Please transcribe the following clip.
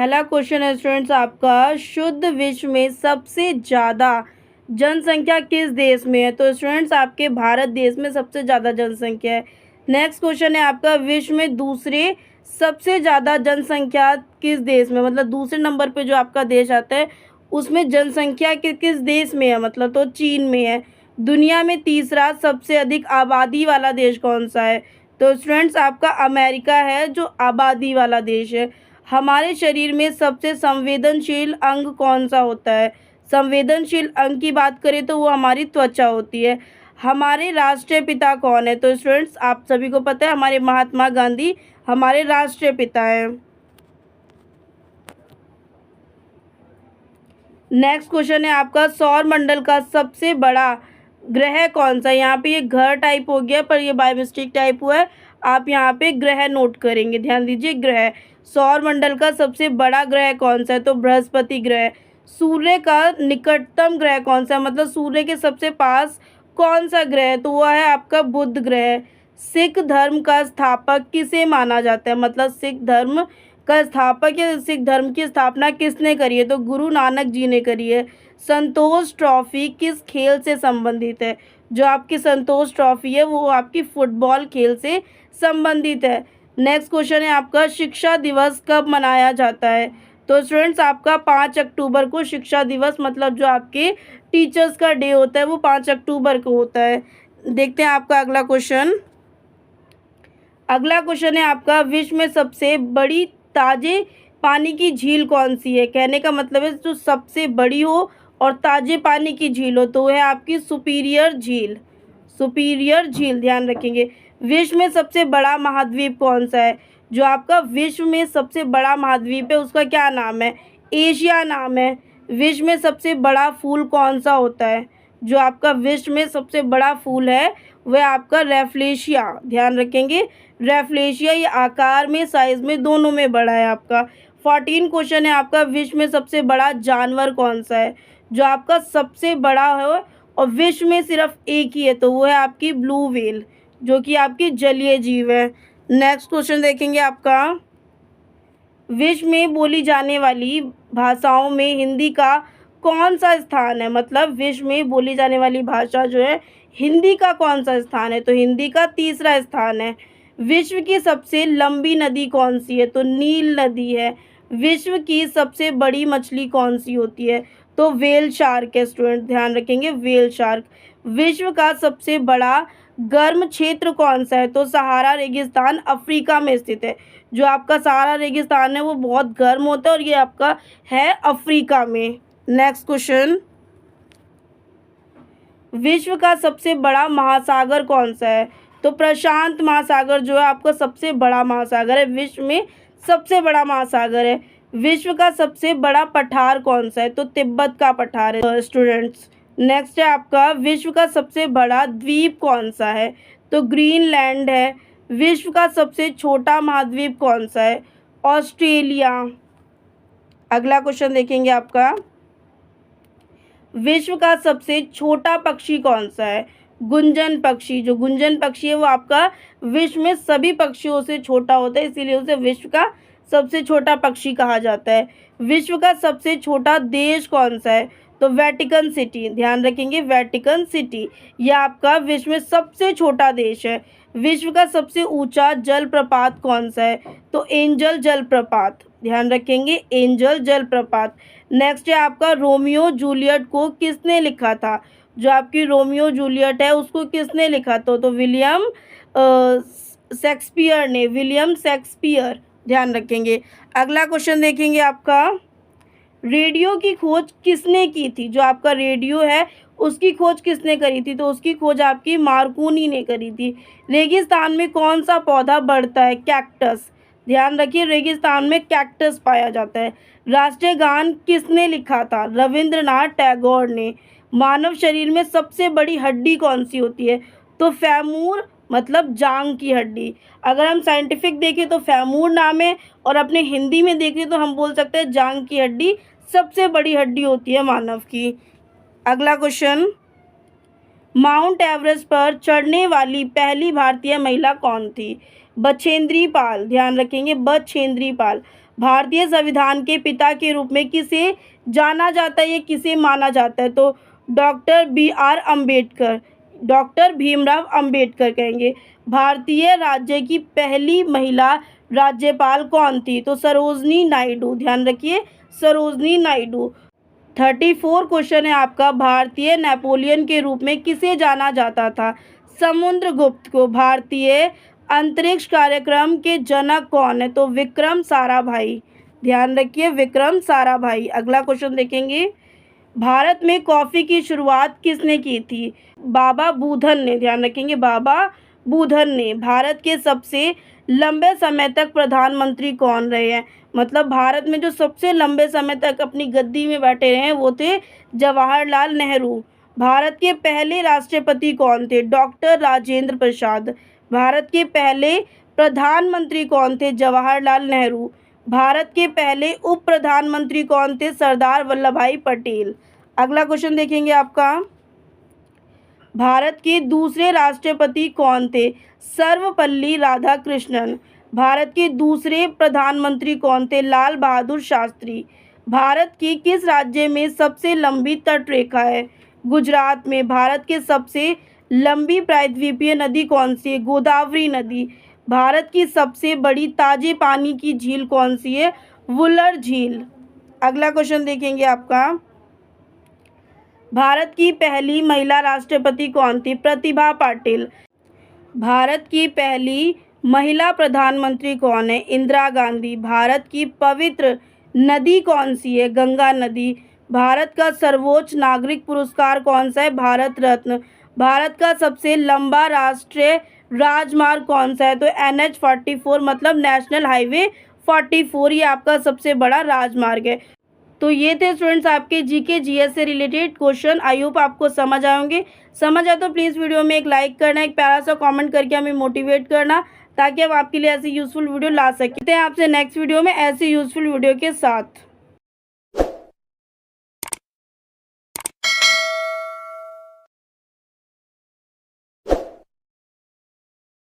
पहला क्वेश्चन है स्टूडेंट्स आपका, शुद्ध विश्व में सबसे ज़्यादा जनसंख्या किस देश में है? तो स्टूडेंट्स आपके भारत देश में सबसे ज़्यादा जनसंख्या है। नेक्स्ट क्वेश्चन है आपका, विश्व में दूसरे सबसे ज़्यादा जनसंख्या किस देश में, मतलब दूसरे नंबर पे जो आपका देश आता है उसमें जनसंख्या किस देश में है, मतलब तो चीन में है। दुनिया में तीसरा सबसे अधिक आबादी वाला देश कौन सा है? तो स्टूडेंट्स आपका अमेरिका है जो आबादी वाला देश है। हमारे शरीर में सबसे संवेदनशील अंग कौन सा होता है? संवेदनशील अंग की बात करें तो वो हमारी त्वचा होती है। हमारे राष्ट्रीय पिता कौन है? तो स्टूडेंट्स आप सभी को पता है हमारे महात्मा गांधी हमारे राष्ट्रीय पिता हैं। नेक्स्ट क्वेश्चन है आपका, सौर मंडल का सबसे बड़ा ग्रह कौन सा? यहाँ पे ये घर टाइप हो गया पर ये बाय मिस्टेक टाइप हुआ है, आप यहाँ पे ग्रह नोट करेंगे, ध्यान दीजिए ग्रह। सौर मंडल का सबसे बड़ा ग्रह कौन सा है? तो बृहस्पति ग्रह। सूर्य का निकटतम ग्रह कौन सा है, मतलब सूर्य के सबसे पास कौन सा ग्रह है? तो वह है आपका बुध ग्रह। सिख धर्म का स्थापक किसे माना जाता है, मतलब सिख धर्म का स्थापक या सिख धर्म की स्थापना किसने करी है? तो गुरु नानक जी ने करी है। संतोष ट्रॉफी किस खेल से संबंधित है? जो आपकी संतोष ट्रॉफी है वो आपकी फुटबॉल खेल से संबंधित है। नेक्स्ट क्वेश्चन है आपका, शिक्षा दिवस कब मनाया जाता है? तो स्टूडेंट्स आपका 5 अक्टूबर को शिक्षा दिवस, मतलब जो आपके टीचर्स का डे होता है वो 5 अक्टूबर को होता है। देखते हैं आपका अगला क्वेश्चन। अगला क्वेश्चन है आपका, विश्व में सबसे बड़ी ताजे पानी की झील कौन सी है? कहने का मतलब है जो सबसे बड़ी हो और ताजे पानी की झील हो तो वह है आपकी सुपीरियर झील। सुपीरियर झील ध्यान रखेंगे। विश्व में सबसे बड़ा महाद्वीप कौन सा है? जो आपका विश्व में सबसे बड़ा महाद्वीप है उसका क्या नाम है? एशिया नाम है। विश्व में सबसे बड़ा फूल कौन सा होता है? जो आपका विश्व में सबसे बड़ा फूल है वह आपका रेफ्लेशिया, ध्यान रखेंगे रेफ्लेशिया। ये आकार में साइज में दोनों में बड़ा है आपका। 14 क्वेश्चन है आपका, विश्व में सबसे बड़ा जानवर कौन सा है? जो आपका सबसे बड़ा है और विश्व में सिर्फ एक ही है तो वो है आपकी ब्लू व्हेल जो कि आपकी जलीय जीव है। नेक्स्ट क्वेश्चन देखेंगे आपका, विश्व में बोली जाने वाली भाषाओं में हिंदी का कौन सा स्थान है? मतलब विश्व में बोली जाने वाली भाषा जो है हिंदी का कौन सा स्थान है? तो हिंदी का तीसरा स्थान है। विश्व की सबसे लंबी नदी कौन सी है? तो नील नदी है। विश्व की सबसे बड़ी मछली कौन सी होती है? तो व्हेल शार्क है स्टूडेंट, ध्यान रखेंगे व्हेल शार्क। विश्व का सबसे बड़ा गर्म क्षेत्र कौन सा है? तो सहारा रेगिस्तान अफ्रीका में स्थित है। जो आपका सहारा रेगिस्तान है वो बहुत गर्म होता है और ये आपका है अफ्रीका में। नेक्स्ट क्वेश्चन, विश्व का सबसे बड़ा महासागर कौन सा है? तो प्रशांत महासागर जो है आपका सबसे बड़ा महासागर है, विश्व में सबसे बड़ा महासागर है। विश्व का सबसे बड़ा पठार कौन सा है? तो तिब्बत का पठार है स्टूडेंट्स। नेक्स्ट है आपका, विश्व का सबसे बड़ा द्वीप कौन सा है? तो ग्रीनलैंड है। विश्व का सबसे छोटा महाद्वीप कौन सा है? ऑस्ट्रेलिया। अगला क्वेश्चन देखेंगे आपका, विश्व का सबसे छोटा पक्षी कौन सा है? गुंजन पक्षी। जो गुंजन पक्षी है वो आपका विश्व में सभी पक्षियों से छोटा होता है इसीलिए उसे विश्व का सबसे छोटा पक्षी कहा जाता है। विश्व का सबसे छोटा देश कौन सा है? तो वेटिकन सिटी, ध्यान रखेंगे वेटिकन सिटी। यह आपका विश्व में सबसे छोटा देश है। विश्व का सबसे ऊंचा जलप्रपात कौन सा है? तो एंजल जलप्रपात, ध्यान रखेंगे एंजल जलप्रपात। नेक्स्ट है आपका, रोमियो जूलियट को किसने लिखा था? जो आपकी रोमियो जूलियट है उसको किसने लिखा था? तो विलियम शेक्सपियर ने, विलियम शेक्सपियर, ध्यान रखेंगे। अगला क्वेश्चन देखेंगे आपका, रेडियो की खोज किसने की थी? जो आपका रेडियो है उसकी खोज किसने करी थी? तो उसकी खोज आपकी मार्कोनी ने करी थी। रेगिस्तान में कौन सा पौधा बढ़ता है? कैक्टस, ध्यान रखिए रेगिस्तान में कैक्टस पाया जाता है। राष्ट्रीय गान किसने लिखा था? रविंद्रनाथ टैगोर ने। मानव शरीर में सबसे बड़ी हड्डी कौन सी होती है? तो फेमूर, मतलब जांग की हड्डी। अगर हम साइंटिफिक देखें तो फेमूर नाम है और अपने हिंदी में देखें तो हम बोल सकते हैं जांग की हड्डी सबसे बड़ी हड्डी होती है मानव की। अगला क्वेश्चन, माउंट एवरेस्ट पर चढ़ने वाली पहली भारतीय महिला कौन थी? बछेंद्री पाल, ध्यान रखेंगे बछेंद्री पाल। भारतीय संविधान के पिता के रूप में किसे जाना जाता है, ये किसे माना जाता है? तो doctor BR Ambedkar, doctor Bhimrao Ambedkar कहेंगे। भारतीय राज्य की पहली महिला राज्यपाल कौन थी? तो सरोजनी नायडू, ध्यान रखिए सरोजनी नायडू। 34 क्वेश्चन है आपका, भारतीय नेपोलियन के रूप में किसे जाना जाता था? समुद्रगुप्त को। भारतीय अंतरिक्ष कार्यक्रम के जनक कौन है? तो विक्रम साराभाई, ध्यान रखिए विक्रम साराभाई। अगला क्वेश्चन देखेंगे, भारत में कॉफ़ी की शुरुआत किसने की थी? बाबा बुधन ने, ध्यान रखेंगे बाबा बुधन ने। भारत के सबसे लंबे समय तक प्रधानमंत्री कौन रहे हैं? मतलब भारत में जो सबसे लंबे समय तक अपनी गद्दी में बैठे रहे हैं वो थे जवाहरलाल नेहरू। भारत के पहले राष्ट्रपति कौन थे? डॉक्टर राजेंद्र प्रसाद। भारत के पहले प्रधानमंत्री कौन थे? जवाहरलाल नेहरू। भारत के पहले उप प्रधानमंत्री कौन थे? सरदार वल्लभ भाई पटेल। अगला क्वेश्चन देखेंगे आपका, भारत के दूसरे राष्ट्रपति कौन थे? सर्वपल्ली राधाकृष्णन। भारत के दूसरे प्रधानमंत्री कौन थे? लाल बहादुर शास्त्री। भारत की किस राज्य में सबसे लंबी तटरेखा है? गुजरात में। भारत के सबसे लंबी प्रायद्वीपीय नदी कौन सी है? गोदावरी नदी। भारत की सबसे बड़ी ताजे पानी की झील कौन सी है? वुलर झील। अगला क्वेश्चन देखेंगे आपका, भारत की पहली महिला राष्ट्रपति कौन थी? प्रतिभा पाटिल। भारत की पहली महिला प्रधानमंत्री कौन है? इंदिरा गांधी। भारत की पवित्र नदी कौन सी है? गंगा नदी। भारत का सर्वोच्च नागरिक पुरस्कार कौन सा है? भारत रत्न। भारत का सबसे लंबा राष्ट्रीय राजमार्ग कौन सा है? तो NH-44 मतलब नेशनल हाईवे 44, ये आपका सबसे बड़ा राजमार्ग है। तो ये थे स्टूडेंट्स आपके GK GS से रिलेटेड क्वेश्चन। आई होप आपको समझ आए होंगे। समझ आए तो प्लीज़ वीडियो में एक लाइक करना, एक प्यारा सा कमेंट करके हमें मोटिवेट करना, ताकि हम आपके लिए ऐसी यूज़फुल वीडियो ला सकें। आपसे नेक्स्ट वीडियो में ऐसी यूज़फुल वीडियो के साथ।